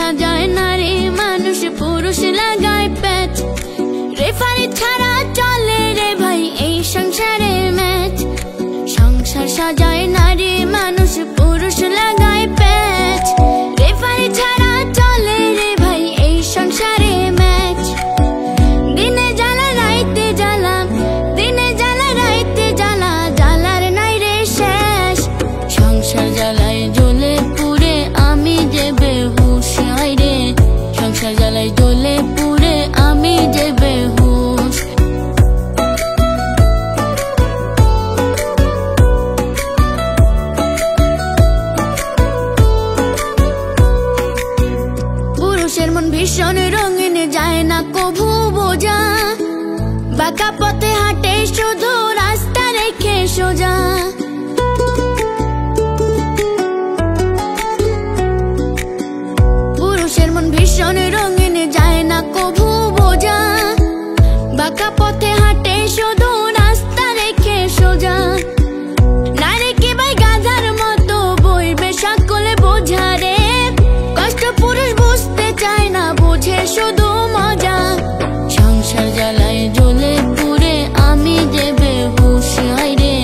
সাজায় নারী মানুষ পুরুষ লাগায় পেট রেফারি ছাড়া চলে রে ভাই এই সংসারে ম্যাচ সংসার সাজায় নারী মানুষ পুরুষ লাগায় পেট রেফারি ছাড়া চলে রে ভাই এই সংসারে ম্যাচ দিনে জ্বালা রাইতে জ্বালা দিনে জ্বালা রাইতে জ্বালা জ্বালার নাই রে শেষ সংসার জ্বালায় জ্বলে পুড়ে আমি যে বেহুশ হায় রে সংসার জ্বালায় জ্বলে পুড়ে আমি যে বেহুশ পুরুষের মন ভীষণ রঙিন যায় না কভু বোঝা বাঁকা পথে হাঁটে শুধু রাস্তা রেখে সোজা পুরুষের মন ভীষণ রঙিন যায় না কভু বোঝা বাঁকা পথে হাঁটে শুধু রাস্তা রেখে সোজা নারীকে ভাই গাধার মতো বইবে সকলে বোঝা রে কষ্ট পুরুষ বুঝতে চায় না বুঝে শুধু মজা সংসার জ্বালায় জ্বলে পুড়ে আমি যে বেহুশ হায় রে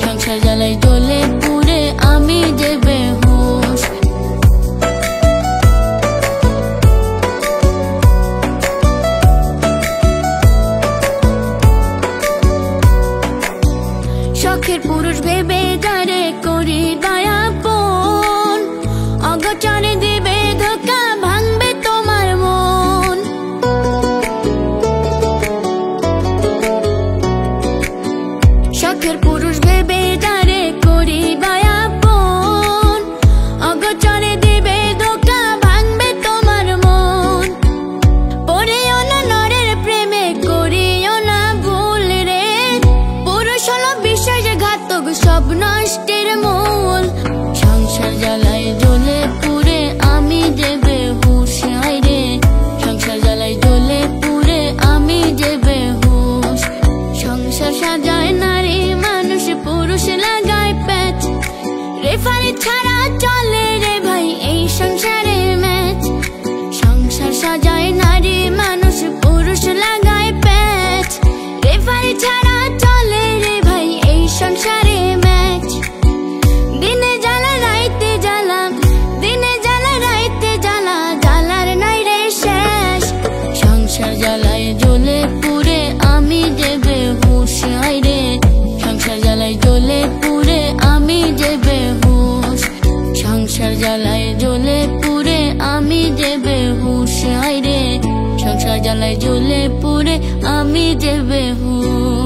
সংসার জ্বালায় জ্বলে পুড়ে আমি যে বেহুশ শখের পুরুষ ভেবে যারে করি দয়াপন অগোচরে দিবে ধোঁকা ভাঙবে তোমার মন শখের পুরুষ ভেবে যারে করি দয়াপন অগোচরে দিবে ধোঁকা ভাঙবে তোমার মন পড়িও না নরের প্রেমে করিও না ভুল রে পুরুষ হলো বিশ্বাসঘাতক সব নষ্টের মূল সংসার জ্বালায় জ্বলে পুড়ে আমি যে বেহুশ হায় রে সংসার জ্বালায় জ্বলে পুড়ে আমি যে বেহুশ সংসার সাজায় নারী মানুষ পুরুষ লাগায় পেট রেফারি ছাড়া চলে রে ভাই এই সংসারে ম্যাচ সংসার সাজায় নারী মানুষ পুরুষ লাগায় পেট রেফারি ছাড়া চলে রে ভাই এই সংসারে ম্যাচ দিনে জ্বালা রাইতে জ্বালা দিনে জ্বালা রাইতে জ্বালা জ্বালার নাই রে শেষ সংসার জ্বালায় জ্বলে পুড়ে আমি যে বেহুশ হায় রে সংসার জ্বালায় জ্বলে পুড়ে আমি যে বেহুশ সংসার জ্বালায় জ্বলে পুড়ে আমি যে বেহুশ হায় রে সংসার জ্বালায় জ্বলে পুড়ে আমি যে বেহুশ।